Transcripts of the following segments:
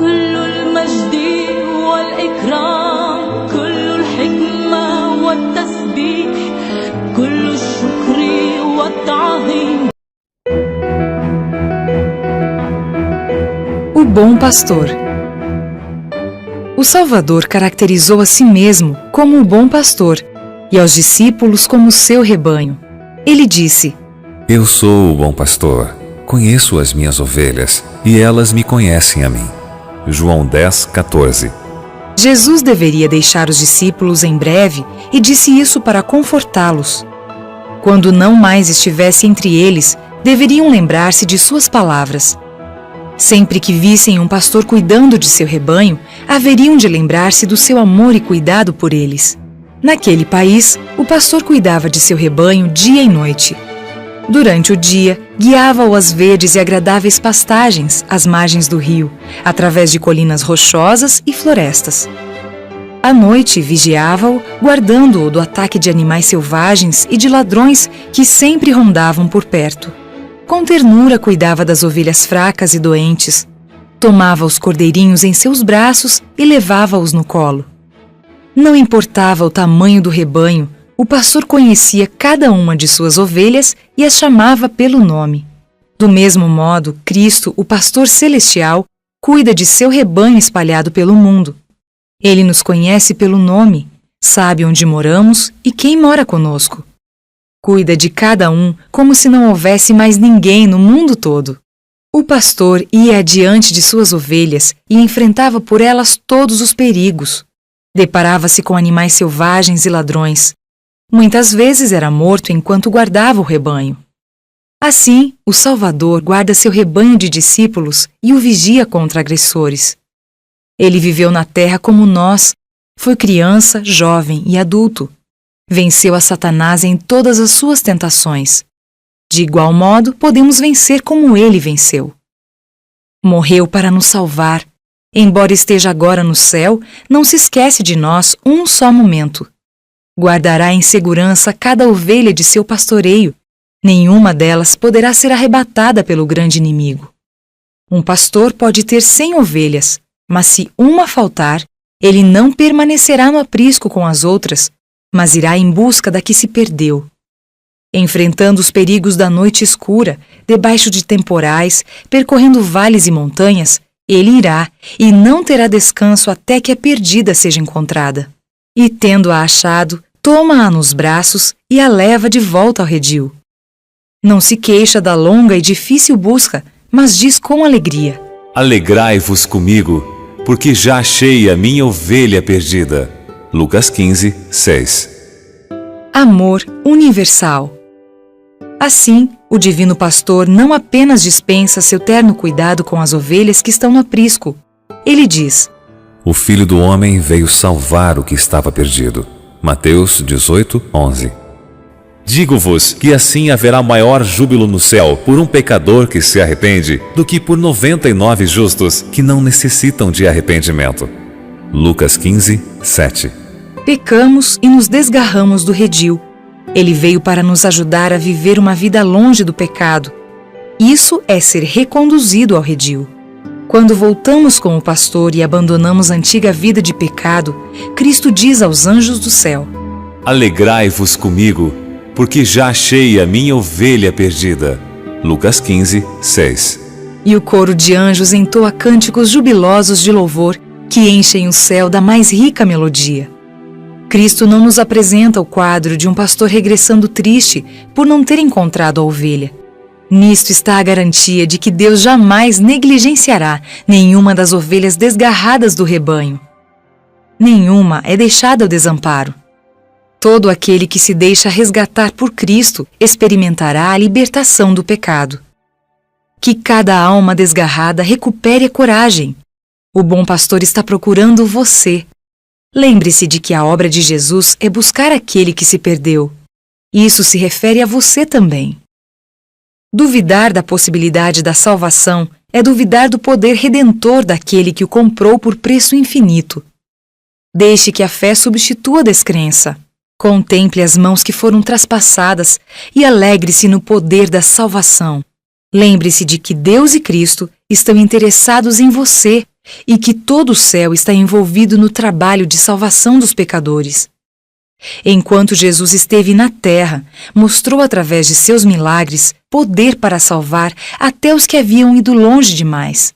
كل المجد والإكرام كل الحكمة والتسبيح كل الشكر والتعظيم. O Bom Pastor. O Salvador caracterizou a si mesmo como o bom pastor e aos discípulos como seu rebanho. Ele disse: Eu sou o bom pastor, conheço as minhas ovelhas e elas me conhecem a mim. João 10:14. Jesus deveria deixar os discípulos em breve e disse isso para confortá-los. Quando não mais estivesse entre eles, deveriam lembrar-se de suas palavras. Sempre que vissem um pastor cuidando de seu rebanho, haveriam de lembrar-se do seu amor e cuidado por eles. Naquele país, o pastor cuidava de seu rebanho dia e noite. Durante o dia, guiava-o às verdes e agradáveis pastagens às margens do rio, através de colinas rochosas e florestas. À noite, vigiava-o, guardando-o do ataque de animais selvagens e de ladrões que sempre rondavam por perto. Com ternura cuidava das ovelhas fracas e doentes, tomava os cordeirinhos em seus braços e levava-os no colo. Não importava o tamanho do rebanho, o pastor conhecia cada uma de suas ovelhas e as chamava pelo nome. Do mesmo modo, Cristo, o pastor celestial, cuida de seu rebanho espalhado pelo mundo. Ele nos conhece pelo nome, sabe onde moramos e quem mora conosco. Cuida de cada um como se não houvesse mais ninguém no mundo todo. O pastor ia adiante de suas ovelhas e enfrentava por elas todos os perigos. Deparava-se com animais selvagens e ladrões. Muitas vezes era morto enquanto guardava o rebanho. Assim, o Salvador guarda seu rebanho de discípulos e o vigia contra agressores. Ele viveu na terra como nós, foi criança, jovem e adulto. Venceu a Satanás em todas as suas tentações. De igual modo, podemos vencer como ele venceu. Morreu para nos salvar. Embora esteja agora no céu, não se esquece de nós um só momento. Guardará em segurança cada ovelha de seu pastoreio. Nenhuma delas poderá ser arrebatada pelo grande inimigo. Um pastor pode ter 100 ovelhas, mas se uma faltar, ele não permanecerá no aprisco com as outras, mas irá em busca da que se perdeu. Enfrentando os perigos da noite escura, debaixo de temporais, percorrendo vales e montanhas, ele irá e não terá descanso até que a perdida seja encontrada. E tendo-a achado, toma-a nos braços e a leva de volta ao redil. Não se queixa da longa e difícil busca, mas diz com alegria: Alegrai-vos comigo, porque já achei a minha ovelha perdida. Lucas 15:6. Amor universal. Assim, o divino pastor não apenas dispensa seu terno cuidado com as ovelhas que estão no aprisco. Ele diz: O Filho do Homem veio salvar o que estava perdido. Mateus 18:11. Digo-vos que assim haverá maior júbilo no céu por um pecador que se arrepende do que por 99 justos que não necessitam de arrependimento. Lucas 15:7. Pecamos e nos desgarramos do redil. Ele veio para nos ajudar a viver uma vida longe do pecado. Isso é ser reconduzido ao redil. Quando voltamos com o pastor e abandonamos a antiga vida de pecado, Cristo diz aos anjos do céu: Alegrai-vos comigo, porque já achei a minha ovelha perdida. Lucas 15:6. E o coro de anjos entoa cânticos jubilosos de louvor que enchem o céu da mais rica melodia. Cristo não nos apresenta o quadro de um pastor regressando triste por não ter encontrado a ovelha. Nisto está a garantia de que Deus jamais negligenciará nenhuma das ovelhas desgarradas do rebanho. Nenhuma é deixada ao desamparo. Todo aquele que se deixa resgatar por Cristo experimentará a libertação do pecado. Que cada alma desgarrada recupere a coragem. O bom pastor está procurando você. Lembre-se de que a obra de Jesus é buscar aquele que se perdeu. Isso se refere a você também. Duvidar da possibilidade da salvação é duvidar do poder redentor daquele que o comprou por preço infinito. Deixe que a fé substitua a descrença. Contemple as mãos que foram traspassadas e alegre-se no poder da salvação. Lembre-se de que Deus e Cristo estão interessados em você e que todo o céu está envolvido no trabalho de salvação dos pecadores. Enquanto Jesus esteve na terra, mostrou através de seus milagres poder para salvar até os que haviam ido longe demais.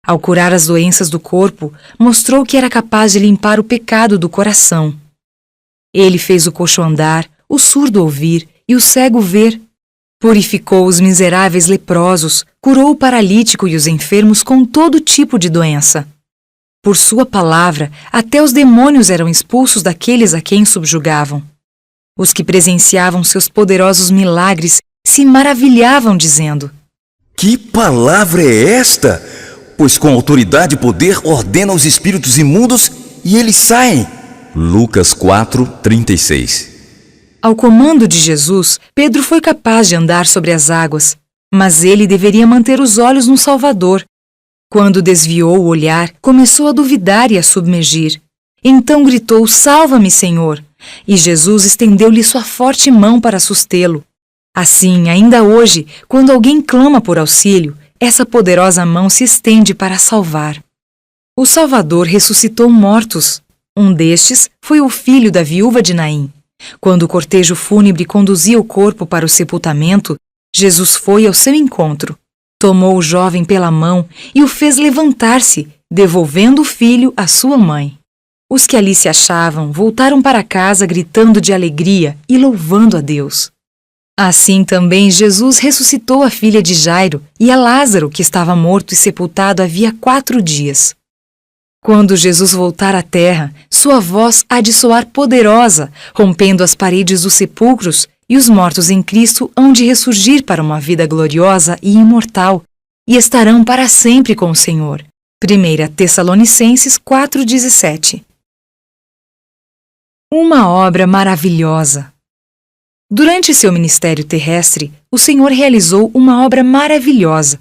Ao curar as doenças do corpo, mostrou que era capaz de limpar o pecado do coração. Ele fez o coxo andar, o surdo ouvir e o cego ver. Purificou os miseráveis leprosos, curou o paralítico e os enfermos com todo tipo de doença. Por sua palavra, até os demônios eram expulsos daqueles a quem subjugavam. Os que presenciavam seus poderosos milagres se maravilhavam, dizendo: Que palavra é esta? Pois com autoridade e poder ordena os espíritos imundos e eles saem. Lucas 4:36. Ao comando de Jesus, Pedro foi capaz de andar sobre as águas, mas ele deveria manter os olhos no Salvador. Quando desviou o olhar, começou a duvidar e a submergir. Então gritou: Salva-me, Senhor! E Jesus estendeu-lhe sua forte mão para sustê-lo. Assim, ainda hoje, quando alguém clama por auxílio, essa poderosa mão se estende para salvar. O Salvador ressuscitou mortos. Um destes foi o filho da viúva de Naim. Quando o cortejo fúnebre conduzia o corpo para o sepultamento, Jesus foi ao seu encontro. Tomou o jovem pela mão e o fez levantar-se, devolvendo o filho à sua mãe. Os que ali se achavam voltaram para casa gritando de alegria e louvando a Deus. Assim também Jesus ressuscitou a filha de Jairo e a Lázaro, que estava morto e sepultado havia 4 dias. Quando Jesus voltar à terra, sua voz há de soar poderosa, rompendo as paredes dos sepulcros, e os mortos em Cristo hão de ressurgir para uma vida gloriosa e imortal, e estarão para sempre com o Senhor. 1 Tessalonicenses 4:17. Uma obra maravilhosa. Durante seu ministério terrestre, o Senhor realizou uma obra maravilhosa.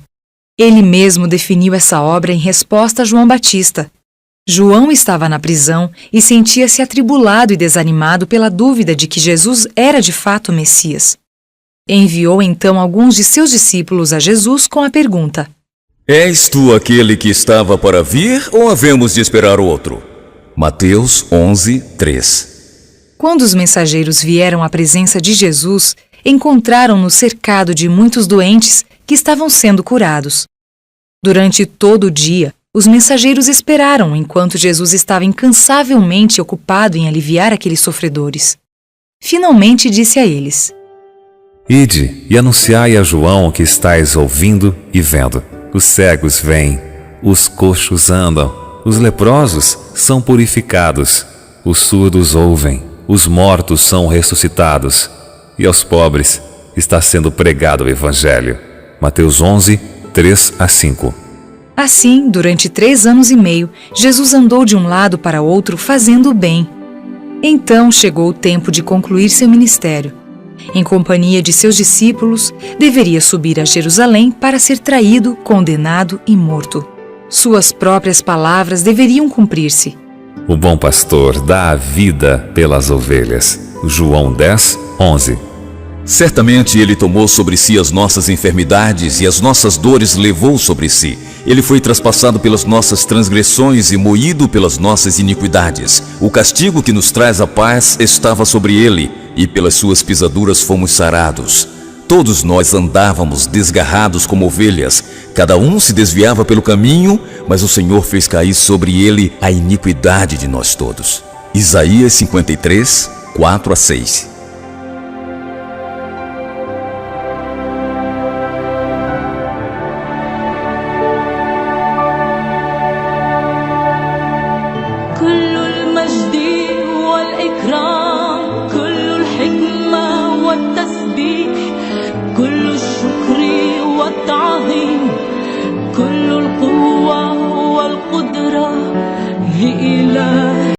Ele mesmo definiu essa obra em resposta a João Batista. João estava na prisão e sentia-se atribulado e desanimado pela dúvida de que Jesus era de fato o Messias. Enviou então alguns de seus discípulos a Jesus com a pergunta: És tu aquele que estava para vir ou havemos de esperar outro? Mateus 11:3. Quando os mensageiros vieram à presença de Jesus, encontraram-no cercado de muitos doentes que estavam sendo curados. Durante todo o dia, os mensageiros esperaram enquanto Jesus estava incansavelmente ocupado em aliviar aqueles sofredores. Finalmente disse a eles: Ide e anunciai a João o que estáis ouvindo e vendo. Os cegos vêm, os coxos andam, os leprosos são purificados, os surdos ouvem, os mortos são ressuscitados, e aos pobres está sendo pregado o Evangelho. Mateus 11:3-5. Assim, durante 3 anos e meio, Jesus andou de um lado para outro fazendo o bem. Então chegou o tempo de concluir seu ministério. Em companhia de seus discípulos, deveria subir a Jerusalém para ser traído, condenado e morto. Suas próprias palavras deveriam cumprir-se. O bom pastor dá a vida pelas ovelhas. João 10:11. Certamente ele tomou sobre si as nossas enfermidades e as nossas dores levou sobre si. Ele foi traspassado pelas nossas transgressões e moído pelas nossas iniquidades. O castigo que nos traz a paz estava sobre ele, e pelas suas pisaduras fomos sarados. Todos nós andávamos desgarrados como ovelhas, cada um se desviava pelo caminho, mas o Senhor fez cair sobre ele a iniquidade de nós todos. Isaías 53:4-6. كل المجد والإكرام كل الحكمة والتسبيح كل الشكر والتعظيم كل القوة والقدرة لإله